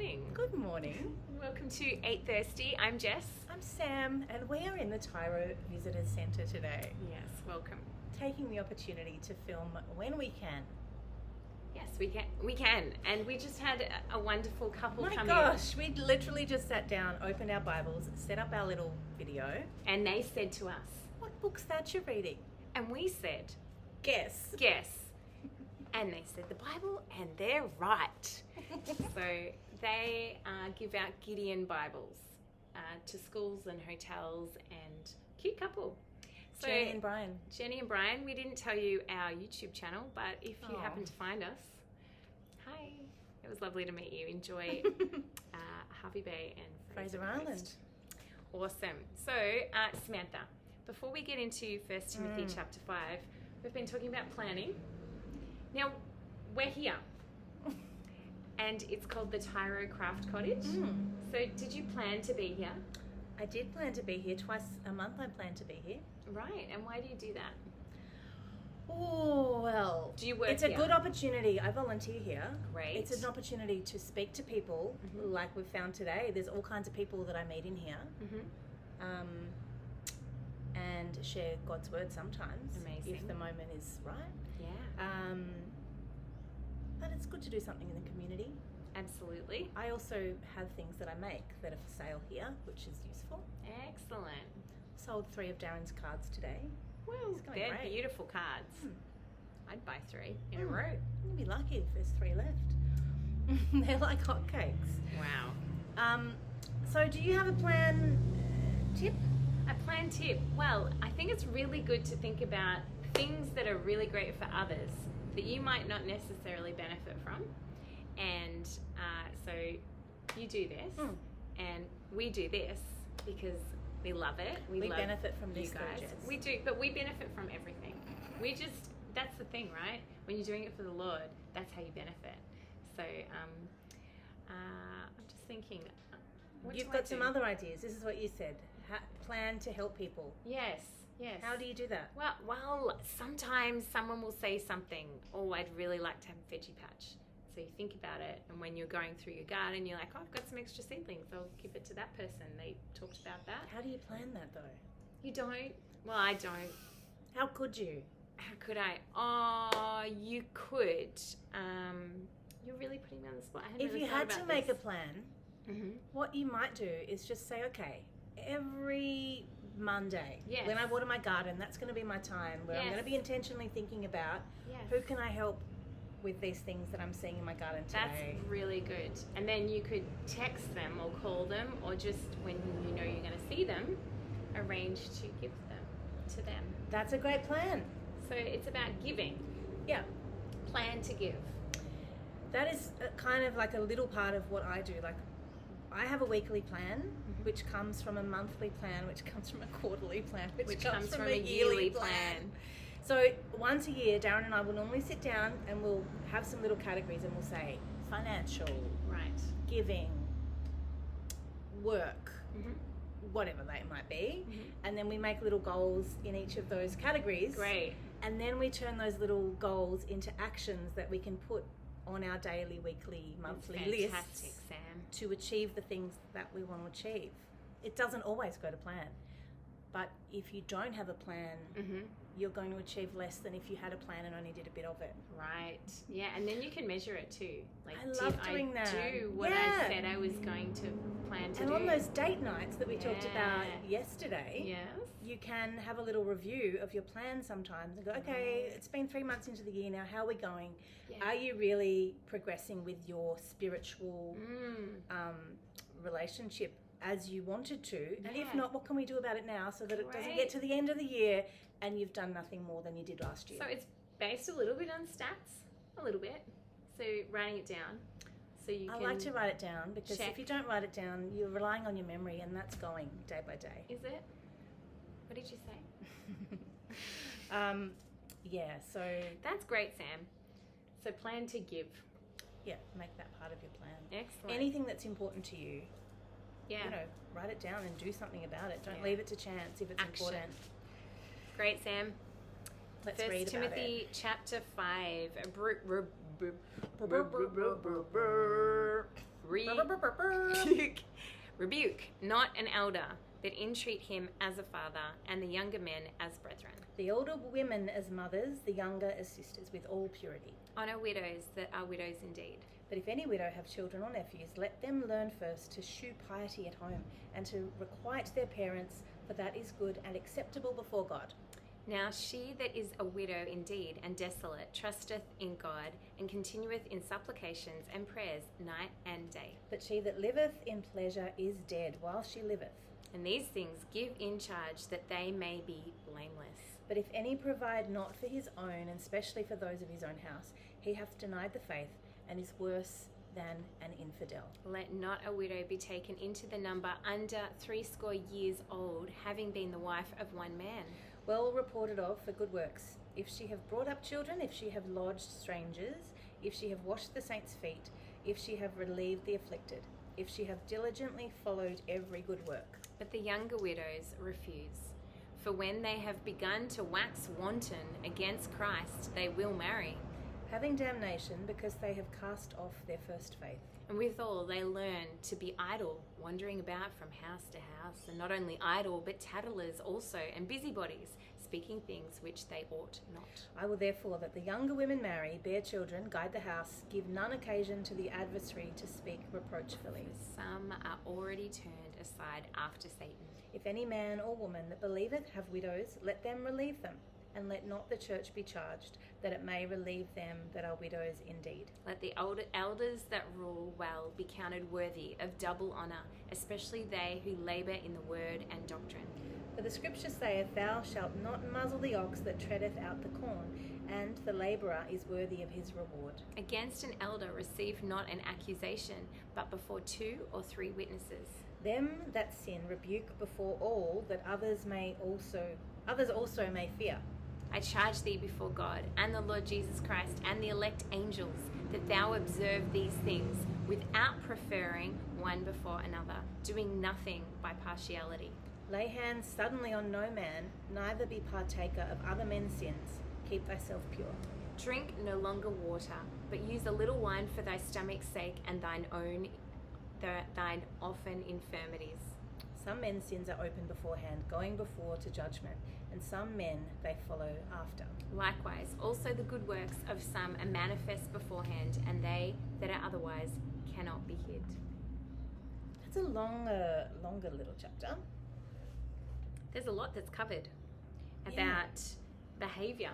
morning. Good morning. Welcome to 8THIRSTY. I'm Jess. I'm Sam, and we are in the Tyro Visitors Centre today, Yes, welcome. taking the opportunity to film when we can. Yes, we can. And we just had a wonderful couple My come gosh, we literally just sat down, opened our Bibles, set up our little video. in. And they said to us, What book's that you're reading? and we said, Guess. guess. And they said the Bible, and they're right. So they give out Gideon Bibles to schools and hotels, and cute couple. So Jenny and Brian. Jenny and Brian, we didn't tell you our YouTube channel, but if you Aw. happen to find us, hi. It was lovely to meet you. Enjoy Harvey Bay and Fraser Coast. Island. Awesome. So, Samantha, before we get into 1 Timothy chapter 5, we've been talking about planning. Now, we're here, and it's called the Tyro Craft Cottage. So, did you plan to be here? I did plan to be here twice a month. I plan to be here. Right, and why do you do that? Oh, well. Do you work It's a here? good opportunity. I volunteer here. Great. It's an opportunity to speak to people like we've found today. There's all kinds of people that I meet in here. And share God's word sometimes. Amazing. If the moment is right. Yeah, But it's good to do something in the community. absolutely. I also have things that I make that are for sale here, which is useful. Excellent. Sold 3 of Darren's cards today. Well, It's going they're great. beautiful cards. I'd buy 3 in a row. You'll be lucky if there's 3 left. They're like hotcakes. Wow. So do you have a plan tip? A plan tip. Well, I think it's really good to think about things that are really great for others that you might not necessarily benefit from. And so you do this, and we do this because we love it. We love benefit from you this, though, guys. Jess. We do, but we benefit from everything. That's the thing, right? When you're doing it for the Lord, that's how you benefit. So I'm just thinking. What You've do I got some do? other ideas. This is what you said. Plan to help people. Yes. How do you do that? Well, sometimes someone will say something, oh, I'd really like to have a veggie patch. So you think about it, and when you're going through your garden, you're like, oh, I've got some extra seedlings. I'll give it to that person. They talked about that. How do you plan that, though? You don't? Well, I don't. How could you? How could I? Oh, you could. You're really putting me on the spot. I hadn't If really you thought had to about make a this. plan, what you might do is just say, okay, every Monday, Yes. when I water my garden, that's going to be my time where I'm Yes. going to be intentionally thinking about Yes. who can I help with these things that I'm seeing in my garden today. That's really good. And then you could text them or call them, or just when you know you're going to see them, arrange to give them to them. That's a great plan. So it's about giving. Yeah. Plan to give. That is kind of like a little part of what I do. Like, I have a weekly plan, which comes from a monthly plan, which comes from a quarterly plan, which comes from a yearly plan. So once a year, Darren and I will normally sit down and we'll have some little categories, and we'll say financial, Right. giving, work, whatever they might be. And then we make little goals in each of those categories. Great. And then we turn those little goals into actions that we can put on our daily, weekly, monthly Fantastic, lists Sam. to achieve the things that we want to achieve. It doesn't always go to plan. But if you don't have a plan, you're going to achieve less than if you had a plan and only did a bit of it. Right. Yeah, and then you can measure it too. Like, I love did doing I that. do what Yeah. I said I was going to plan to And do? on those date nights that we talked about Yeah. yesterday, Yes. you can have a little review of your plan sometimes and go, okay, it's been 3 months into the year now, how are we going? Yeah. Are you really progressing with your spiritual relationship as you wanted to? And if Yeah. not, what can we do about it now so that it doesn't Great. get to the end of the year and you've done nothing more than you did last year? So it's based a little bit on stats, a little bit. So writing it down, so you I can. like to write it down because check. if you don't write it down, you're relying on your memory, and that's going day by day. Is it? What did you say? Yeah, so That's great, Sam. So plan to give. yeah, make that part of your plan. Excellent. Anything that's important to you, Yeah. you know, write it down and do something about it. Don't Yeah. leave it to chance if it's Action. important. Great, Sam. Let's 1 read about Timothy it. chapter 5. rebuke not an elder, but entreat him as a father, and the younger men as brethren. The older women as mothers, the younger as sisters, with all purity. Honour widows that are widows indeed. But if any widow have children or nephews, let them learn first to shew piety at home, and to requite their parents, for that is good and acceptable before God. Now she that is a widow indeed and desolate trusteth in God, and continueth in supplications and prayers night and day. But she that liveth in pleasure is dead while she liveth. And these things give in charge, that they may be blameless. But if any provide not for his own, and specially for those of his own house, he hath denied the faith, and is worse than an infidel. Let not a widow be taken into the number under 80 years old, having been the wife of one man. Well reported of for good works. If she have brought up children, if she have lodged strangers, if she have washed the saints' feet, if she have relieved the afflicted, if she have diligently followed every good work. But the younger widows refuse. For when they have begun to wax wanton against Christ, they will marry. Having damnation, because they have cast off their first faith. And withal they learn to be idle, wandering about from house to house, and not only idle, but tattlers also, and busybodies, speaking things which they ought not. I will therefore that the younger women marry, bear children, guide the house, give none occasion to the adversary to speak reproachfully. Some are already turned aside after Satan. If any man or woman that believeth have widows, let them relieve them, and let not the church be charged, that it may relieve them that are widows indeed. Let the elders that rule well be counted worthy of double honour, especially they who labour in the word and doctrine. For the scripture saith, Thou shalt not muzzle the ox that treadeth out the corn, and the labourer is worthy of his reward. Against an elder receive not an accusation, but before 2 or 3 witnesses. Them that sin rebuke before all, that others also may fear. I charge thee before God and the Lord Jesus Christ and the elect angels, that thou observe these things without preferring one before another, doing nothing by partiality. Lay hands suddenly on no man, neither be partaker of other men's sins. Keep thyself pure. Drink no longer water, but use a little wine for thy stomach's sake and thine often infirmities. Some men's sins are open beforehand, going before to judgment, and some men they follow after. Likewise, also the good works of some are manifest beforehand, and they that are otherwise cannot be hid. That's a longer little chapter. There's a lot that's covered about behaviour.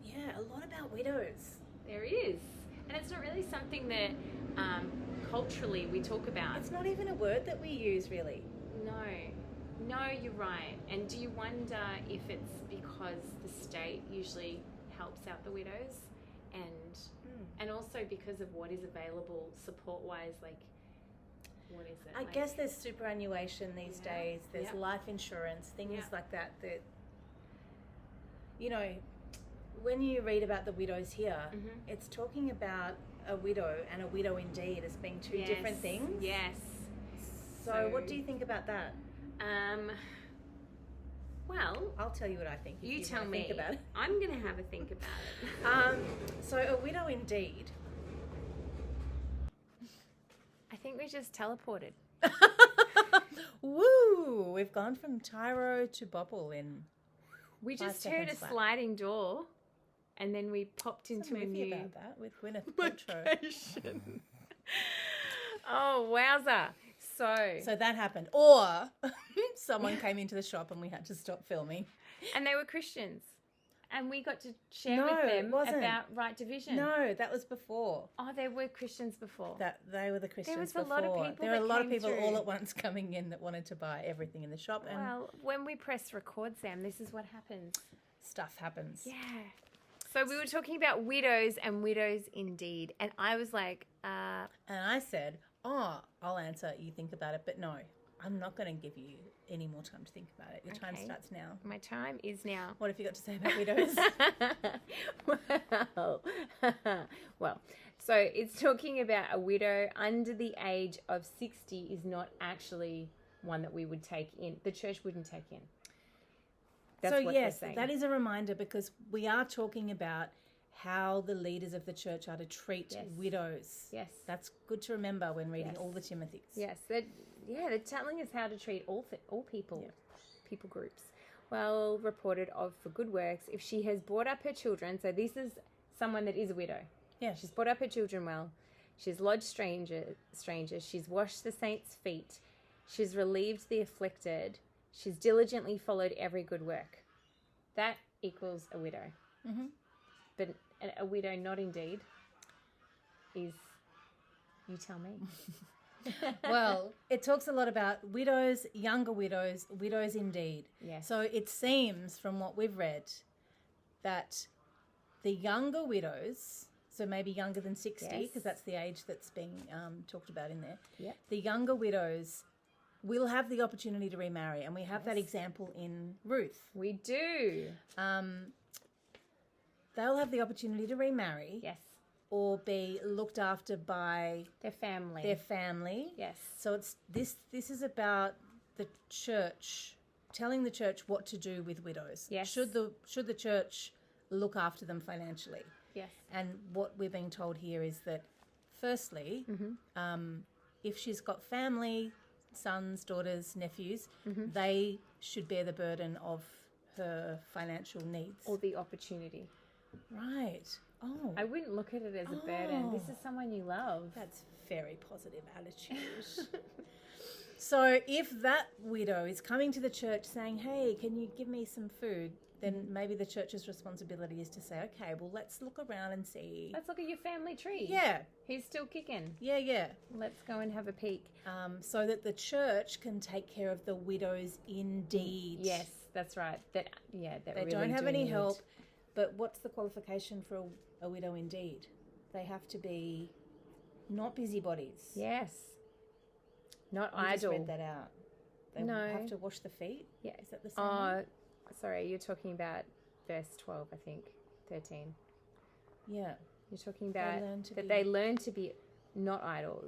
Yeah, a lot about widows. There is. And it's not really something that culturally we talk about. It's not even a word that we use, really. No, you're right. And do you wonder if it's because the state usually helps out the widows, and also because of what is available support-wise, like what is it? I guess there's superannuation these days. There's life insurance, things like that. That, you know, when you read about the widows here, it's talking about a widow and a widow indeed as being two different things. Yes. So what do you think about that? Well, I'll tell you what I think. You tell me. Think about it. I'm going to have a think about it. So a widow indeed. I think we just teleported. Woo! We've gone from Tyro to Bobble in. We just heard a sliding door, and then we popped into a new about that with Gwyneth Paltrow. Oh, wowza! So that happened, or someone came into the shop and we had to stop filming. And they were Christians, and we got to share with them about right division. No, that was before. Oh, they were Christians before. That they were the Christians before. There were a lot of people all at once coming in that wanted to buy everything in the shop. And well, when we press record, Sam, this is what happens. Stuff happens. Yeah. So we were talking about widows and widows indeed, and I was like, and I said, I'll answer, you think about it, but no, I'm not going to give you any more time to think about it. Your time starts now. My time is now. What have you got to say about widows? Well, so it's talking about a widow under the age of 60 is not actually one that we would take in. The church wouldn't take in. That's so what yes, they're saying. that is a reminder, because we are talking about how the leaders of the church are to treat widows. Yes. That's good to remember when reading all the Timothys. Yes. They're telling us how to treat all people, people groups. Well reported of for good works, if she has brought up her children. So this is someone that is a widow. Yeah. She's brought up her children well. She's lodged strangers. She's washed the saints' feet. She's relieved the afflicted. She's diligently followed every good work. That equals a widow. Mm-hmm. But a widow not indeed is, you tell me. Well, it talks a lot about widows, younger widows, widows indeed. Yes. So it seems from what we've read that the younger widows, so maybe younger than 60, because that's the age that's being talked about in there. Yep. The younger widows will have the opportunity to remarry, and we have that example in Ruth. We do. They'll have the opportunity to remarry. Yes. Or be looked after by their family. Yes. So So it's this is about the church, telling the church what to do with widows. Yes. Should the church look after them financially? yes. And what we're being told here is that, firstly, if she's got family, sons, daughters, nephews, they should bear the burden of her financial needs. Or the opportunity. Right. Oh, I wouldn't look at it as a burden. This is someone you love. that's very positive attitude. So if that widow is coming to the church saying, hey, can you give me some food? Then maybe the church's responsibility is to say, okay, well, let's look around and see. Let's look at your family tree. Yeah. Who's still kicking? Yeah. Let's go and have a peek. So that the church can take care of the widows indeed. Yes, that's right. That They really don't have do any need. help. But what's the qualification for a widow indeed? They have to be not busybodies. Yes. Not I just idle. read that out. They No. have to wash the feet? Yeah. Is that the same one? Sorry, you're talking about verse 12, I think. 13. Yeah. You're talking about learn to that be- they learn to be not idle.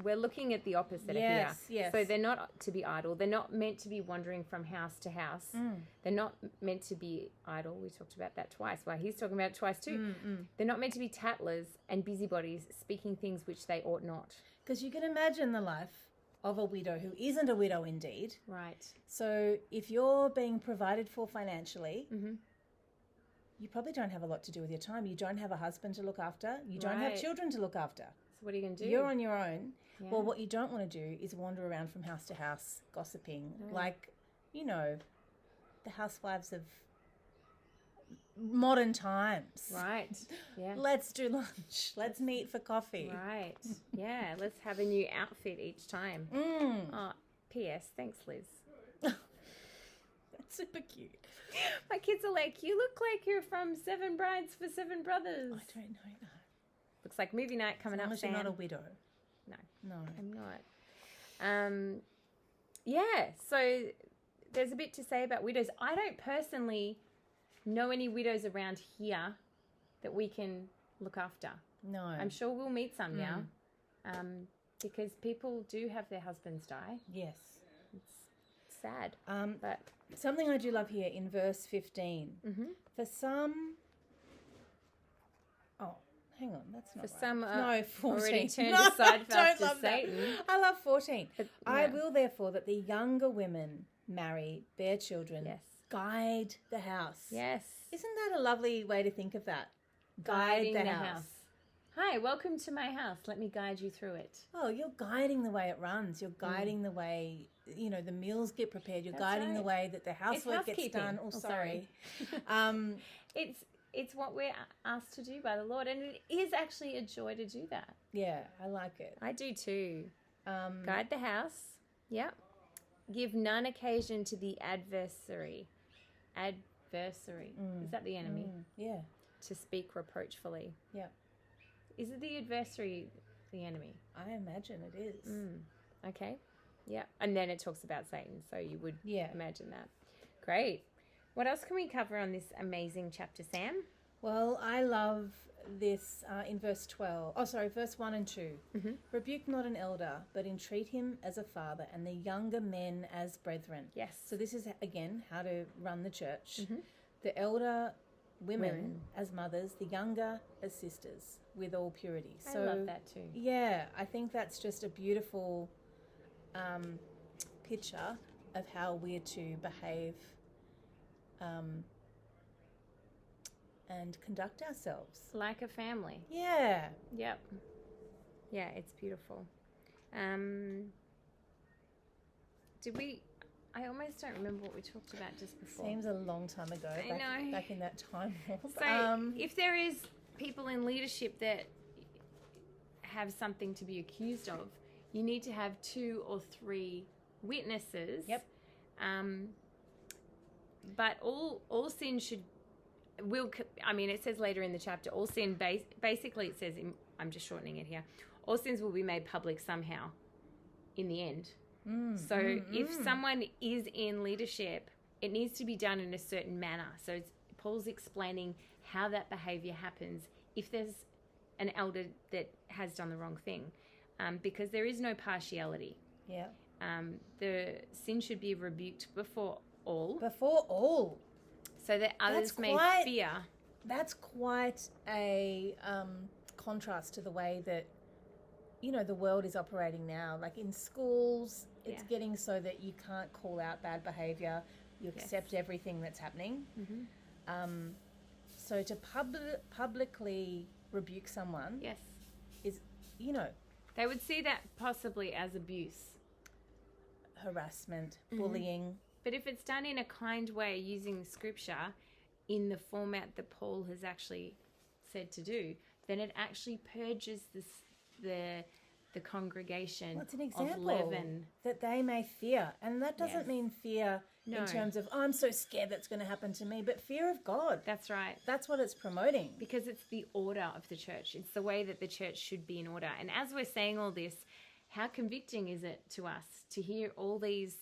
We're looking at the opposite Yes, here. yes. So they're not to be idle. They're not meant to be wandering from house to house. They're not meant to be idle. We talked about that twice. Well, he's talking about it twice too. They're not meant to be tattlers and busybodies speaking things which they ought not. Because you can imagine the life of a widow who isn't a widow indeed. Right. So if you're being provided for financially, you probably don't have a lot to do with your time. You don't have a husband to look after. You don't have Right. children to look after. So what are you going to do? You're on your own. Yeah. Well, what you don't want to do is wander around from house to house gossiping. No. Like, the housewives of modern times. Right. Yeah. Let's do lunch. Let's meet for coffee. Right. Yeah. Let's have a new outfit each time. Oh, P.S. Thanks, Liz. That's super cute. My kids are like, you look like you're from Seven Brides for Seven Brothers. I don't know that. Looks like movie night coming As long up, as you're Sam. not a widow. No, No. I'm not. Yeah, so there's a bit to say about widows. I don't personally know any widows around here that we can look after. No. I'm sure we'll meet some now, because people do have their husbands die. Yes. It's sad, but Something I do love here in verse 15. For some... Oh, hang on. That's not for right. some No, 14. already turned No, aside I don't after love that. Satan. I love 14. But, I yeah. will, therefore, that the younger women marry, bear children, Yes. guide the house. Yes. Isn't that a lovely way to think of that? Guiding Guide the the house. Hi, welcome to my house. Let me guide you through it. Oh, you're guiding the way it runs. You're guiding the way, the meals get prepared. You're That's guiding the right. way that the housework gets housekeeping. done. Oh, Oh, sorry. It's what we're asked to do by the Lord, and it is actually a joy to do that. Yeah, I like it. I do too. Guide the house. Yep. Give none occasion to the adversary. Adversary. Is that the enemy? Yeah, To speak reproachfully. yeah. Is it the adversary, the enemy? I imagine it is. Okay. Yeah. And then it talks about Satan, so you would Yeah. imagine that. Great. What else can we cover on this amazing chapter, Sam? Well, I love this in verse 12. Oh, sorry, verse 1 and 2. Rebuke not an elder, but entreat him as a father, and the younger men as brethren. Yes. So this is, again, how to run the church. The elder women as mothers, the younger as sisters, with all purity. I love that too. Yeah, I think that's just a beautiful picture of how we're to behave and conduct ourselves. Like a family. Yeah. Yep. Yeah, it's beautiful. I almost don't remember what we talked about just before. Seems a long time ago. I know. Back in that time. So if there is people in leadership that have something to be accused of, you need to have 2 or 3 witnesses. Yep. But all sin it says later in the chapter, all sin, basically it says, I'm just shortening it here, all sins will be made public somehow in the end. If someone is in leadership, it needs to be done in a certain manner. So Paul's explaining how that behavior happens if there's an elder that has done the wrong thing, because there is no partiality. Yeah. The sin should be rebuked before all. So that others may fear. That's quite a contrast to the way that, the world is operating now. Like in schools, it's getting so that you can't call out bad behaviour. You accept everything that's happening. Mm-hmm. So to publicly rebuke someone is, They would see that possibly as abuse. Harassment, bullying. But if it's done in a kind way using scripture in the format that Paul has actually said to do, then it actually purges the congregation it's an example of leaven. That they may fear. And that doesn't mean fear in terms of, I'm so scared that's going to happen to me, but fear of God. That's right. That's what it's promoting. Because it's the order of the church. It's the way that the church should be in order. And as we're saying all this, how convicting is it to us to hear all these?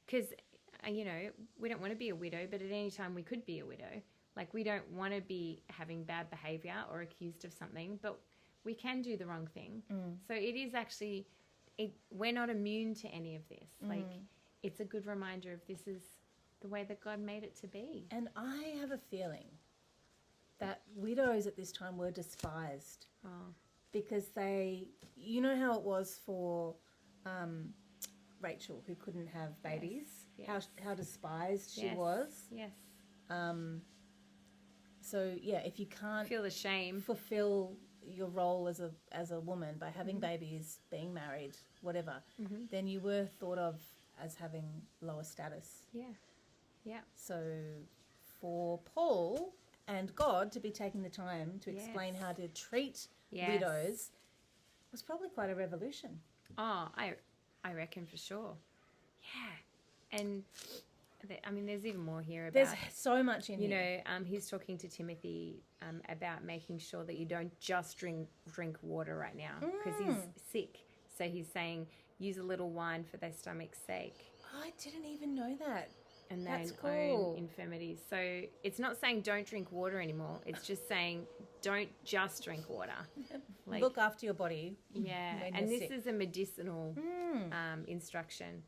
Because, we don't want to be a widow, but at any time we could be a widow. Like, we don't want to be having bad behavior or accused of something, but we can do the wrong thing. So it is actually, we're not immune to any of this. Like, it's a good reminder of this is the way that God made it to be. And I have a feeling that widows at this time were despised. Because they, how it was for Rachel, who couldn't have babies, how despised she was. Yes. So if you can't feel the shame, fulfill your role as a woman by having babies, being married, whatever, then you were thought of as having lower status. Yeah. So for Paul and God to be taking the time to explain how to treat widows was probably quite a revolution. Oh, I reckon for sure. Yeah. And there's even more here about... There's so much in here. He's talking to Timothy about making sure that you don't just drink water right now because he's sick. So he's saying use a little wine for their stomach's sake. I didn't even know that. And their own infirmities. So it's not saying don't drink water anymore. It's just saying don't just drink water. Like, look after your body. Yeah. And this is a medicinal instruction.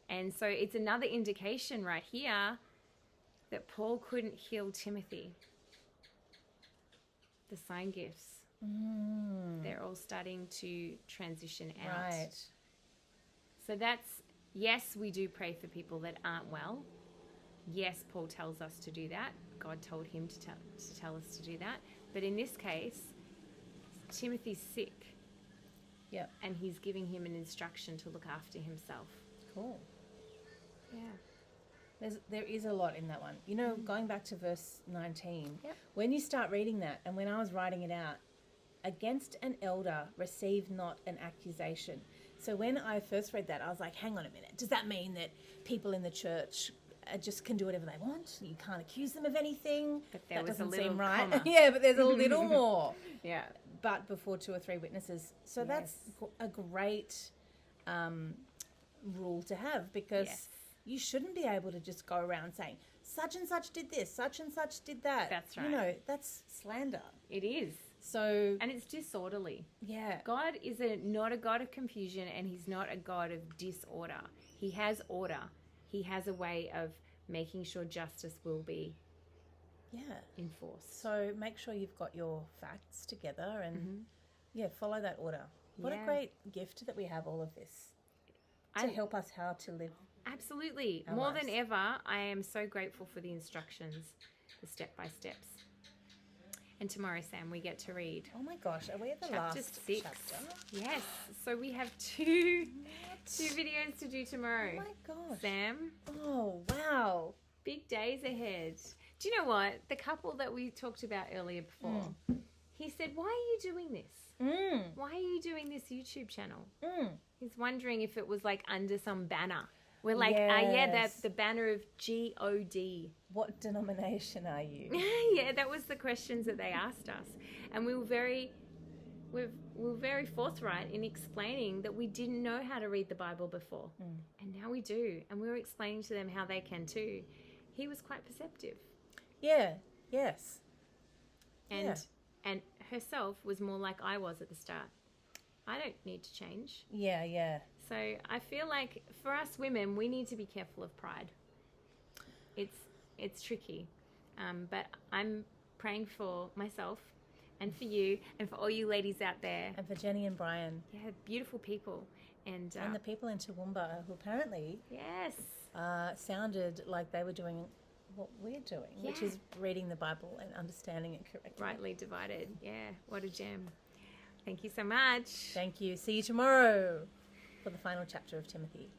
And so it's another indication right here that Paul couldn't heal Timothy. The sign gifts. They're all starting to transition out. Right. So yes, we do pray for people that aren't well. Yes, Paul tells us to do that. God told him to tell us to do that. But in this case, Timothy's sick. Yeah. And he's giving him an instruction to look after himself. Cool. Yeah. There is a lot in that one. Going back to verse 19, Yep. When you start reading that, and when I was writing it out, against an elder receive not an accusation. So when I first read that, I was like, hang on a minute. Does that mean that people in the church just can do whatever they want? You can't accuse them of anything? But that doesn't seem right. Comma. Yeah, but there's a little more. Yeah. But before 2 or 3 witnesses. So that's a great rule to have, because you shouldn't be able to just go around saying, such and such did this, such and such did that. That's right. That's slander. It is. So, and it's disorderly. Yeah. God is not a God of confusion, and he's not a God of disorder. He has order. He has a way of making sure justice will be enforced. So make sure you've got your facts together and follow that order. What a great gift that we have all of this to help us how to live. Absolutely. More than ever, I am so grateful for the instructions, the step-by-steps. And tomorrow, Sam, we get to read. Oh my gosh, are we at the chapter last 6? Chapter? Yes. So we have two videos to do tomorrow. Oh my gosh. Sam. Oh, wow. Big days ahead. Do you know what? The couple that we talked about earlier before, he said, why are you doing this? Why are you doing this YouTube channel? He's wondering if it was like under some banner. We're like, that's the banner of God. What denomination are you? Yeah, that was the questions that they asked us. And we were very forthright in explaining that we didn't know how to read the Bible before. And now we do. And we were explaining to them how they can too. He was quite perceptive. Yeah, yes. And herself was more like I was at the start. I don't need to change. Yeah. So I feel like for us women, we need to be careful of pride. It's tricky. But I'm praying for myself and for you and for all you ladies out there. And for Jenny and Brian. Yeah, beautiful people. And the people in Toowoomba who apparently sounded like they were doing what we're doing, which is reading the Bible and understanding it correctly. Rightly divided. Yeah, what a gem. Thank you so much. Thank you. See you tomorrow for the final chapter of Timothy.